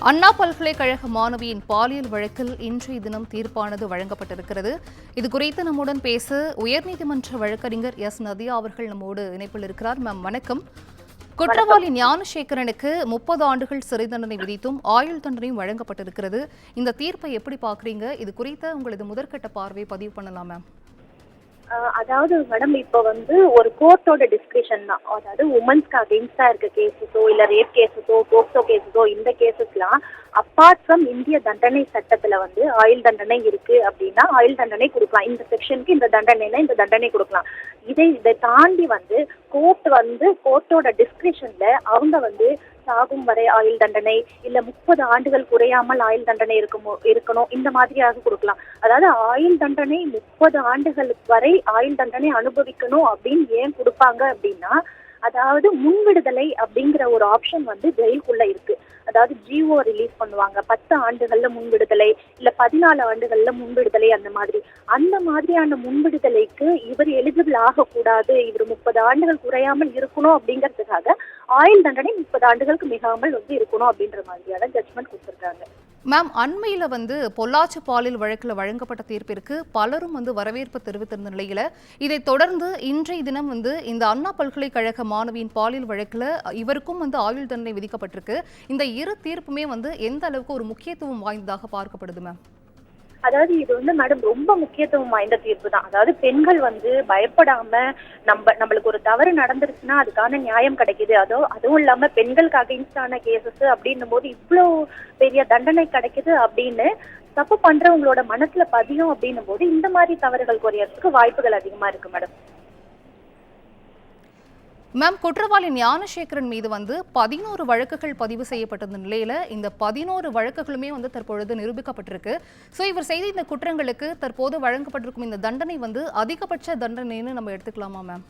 அண்ணா பல்கலைக்கழக மாணவியின் பாலியல் வழக்கில் இன்றைய தினம் தீர்ப்பானது வழங்கப்பட்டிருக்கிறது. இதுகுறித்து நம்முடன் பேச உயர்நீதிமன்ற வழக்கறிஞர் எஸ் நதியா அவர்கள் நம்மோடு இணைப்பில் இருக்கிறார். மேம் வணக்கம். குற்றவாளி ஞானசேகரனுக்கு 30 ஆண்டுகள் சிறை தண்டனை விதித்தும் ஆயுள் தண்டனையும் வழங்கப்பட்டிருக்கிறது. இந்த தீர்ப்பை எப்படி பாக்குறீங்க? இது குறித்த உங்களது முதற்கட்ட பார்வை பதிவு பண்ணலாம் மேம். அதாவது மேடம், இப்ப ஒரு கோர்ட்டோட டிஸ்கிரிப்ஷன் தான். அதாவது உமன்ஸ்க்கு அகெயின்ஸ்டா இருக்க கேசஸோ இல்ல ரேப் கேசஸோ போக்சோ கேசஸோ இந்த கேசஸ்லாம் அப்பார்ட் ஃப்ரம் இந்திய தண்டனை சட்டத்துல ஆயுள் தண்டனை இருக்கு அப்படின்னா ஆயுள் தண்டனை கொடுக்கலாம். இந்த செக்ஷனுக்கு இந்த தண்டனைனா இந்த தண்டனை கொடுக்கலாம். இதை தாண்டி கோர்ட்டோட டிஸ்கிரிப்ஷன்ல அவங்க சாகும் வரை ஆயுள் தண்டனை இல்ல 30 ஆண்டுகள் குறையாமல் ஆயுள் தண்டனை இருக்கணும் இந்த மாதிரியாக கொடுக்கலாம். அதாவது ஆயுள் தண்டனை 30 ஆண்டுகள் வரை ஆயுள் தண்டனை அனுபவிக்கணும் அப்படின்னு ஏன் கொடுப்பாங்க அப்படின்னா, அதாவது முன்விடுதலை அப்படிங்கிற ஒரு ஆப்ஷன் ஜெயிலுக்குள்ள இருக்கு. அதாவது ஜிஓ ரிலீஸ் பண்ணுவாங்க. 10 ஆண்டுகள்ல முன்விடுதலை இல்ல 14 ஆண்டுகள்ல முன்விடுதலை அந்த மாதிரியான முன்விடுதலைக்கு இவர் எலிஜிபிள் ஆகக்கூடாது, இவர் 30 ஆண்டுகள் குறையாமல் இருக்கணும் அப்படிங்கிறதுக்காக ஆயுள் தண்டனை 30 ஆண்டுகளுக்கு மிகாமல் இருக்கணும் அப்படின்ற மாதிரியான ஜட்ஜ்மெண்ட் கொடுத்திருக்காங்க. மேம், அண்மையில பொள்ளாச்சி பாலியல் வழக்கில் வழங்கப்பட்ட தீர்ப்பிற்கு பலரும் வரவேற்பு தெரிவித்திருந்த நிலையில இதை தொடர்ந்து இன்றைய தினம் இந்த அண்ணா பல்கலைக்கழக மாணவியின் பாலியல் வழக்கில் இவருக்கும் ஆயுள் தண்டனை விதிக்கப்பட்டிருக்கு. இந்த இரு தீர்ப்புமே எந்த அளவுக்கு ஒரு முக்கியத்துவம் வாய்ந்ததாக பார்க்கப்படுது மேம்? அதாவது இது மேடம் ரொம்ப முக்கியத்துவம் வாய்ந்த தீர்ப்பு தான். அதாவது பெண்கள் பயப்படாம நம்மளுக்கு ஒரு தவறு நடந்துருச்சுன்னா அதுக்கான நியாயம் கிடைக்குது. அதுவும் இல்லாம பெண்களுக்கு அகைன்ஸ்டான கேசஸ் அப்படின்னும் போது இவ்வளவு பெரிய தண்டனை கிடைக்குது அப்படின்னு தப்பு பண்றவங்களோட மனசுல பதியும் அப்படின்னும் போது இந்த மாதிரி தவறுகள் குறையறதுக்கு வாய்ப்புகள் அதிகமா இருக்கு மேடம். மேம், குற்றவாளி ஞானசேகரன் மீது 11 வழக்குகள் பதிவு செய்யப்பட்ட நிலையில இந்த 11 வழக்குகளுமே தற்பொழுது நிரூபிக்கப்பட்டிருக்கு. ஸோ இவர் செய்த இந்த குற்றங்களுக்கு தற்போது வழங்கப்பட்டிருக்கும் இந்த தண்டனை அதிகபட்ச தண்டனைன்னு நம்ம எடுத்துக்கலாமா மேம்?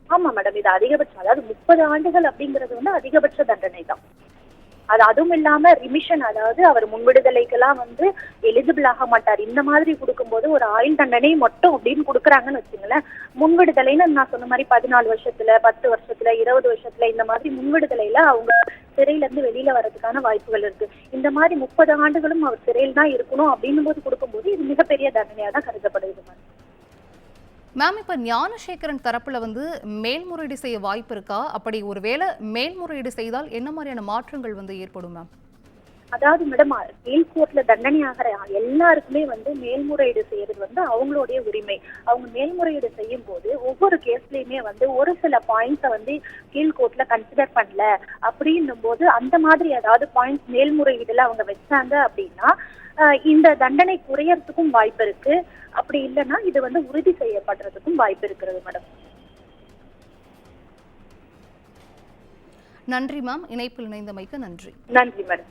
ஆமா மேடம், இது அதிகபட்சம். அதாவது 30 ஆண்டுகள் அப்படிங்கிறது அதிகபட்ச தண்டனை தான். அதுவும் இல்லாம ரிமிஷன், அதாவது அவர் முன்விடுதலைக்கெல்லாம் எலிஜிபிள் ஆக மாட்டார். இந்த மாதிரி கொடுக்கும்போது ஒரு ஆயுள் தண்டனை மட்டும் அப்படின்னு கொடுக்குறாங்கன்னு வச்சுங்களேன். முன்விடுதலைன்னு நான் சொன்ன மாதிரி 14 வருஷத்துல 10 வருஷத்துல 20 வருஷத்துல இந்த மாதிரி முன்விடுதலையில அவங்க சிறையில இருந்து வெளியில வர்றதுக்கான வாய்ப்புகள் இருக்கு. இந்த மாதிரி 30 ஆண்டுகளும் அவர் சிறையில் தான் இருக்கணும் அப்படின்னும் போது கொடுக்கும்போது இது மிகப்பெரிய தண்டனையா தான் கருதப்படுது. மேம், இப்ப ஞானசேகரன் தரப்புல மேல்முறையீடு செய்ய வாய்ப்பு இருக்கா? அப்படி ஒருவேளை மேல்முறையீடு செய்தால் என்ன மாதிரியான மாற்றங்கள் ஏற்படும் மேம்? அதாவது மேடம், கீழ் கோர்ட்ல தண்டனை ஆகிற எல்லாருக்குமே மேல்முறையீடு செய்யறது அவங்களுடைய உரிமை. அவங்க மேல்முறையீடு செய்யும் போது ஒவ்வொரு கேஸ்லயுமே ஒரு சில பாயிண்ட்ஸை கீழ் கோர்ட்ல கன்சிடர் பண்ணல அப்படின்னும் போது அந்த மாதிரி ஏதாவது பாயிண்ட்ஸ் மேல்முறையீடுல அவங்க வச்சாங்க அப்படின்னா இந்த தண்டனை குறையறதுக்கும் வாய்ப்பு இருக்கு. அப்படி இல்லைன்னா இது உறுதி செய்யப்படுறதுக்கும் வாய்ப்பு இருக்கிறது மேடம். நன்றி மேம், இணைப்பில் இணைந்தமைக்கு நன்றி. நன்றி மேடம்.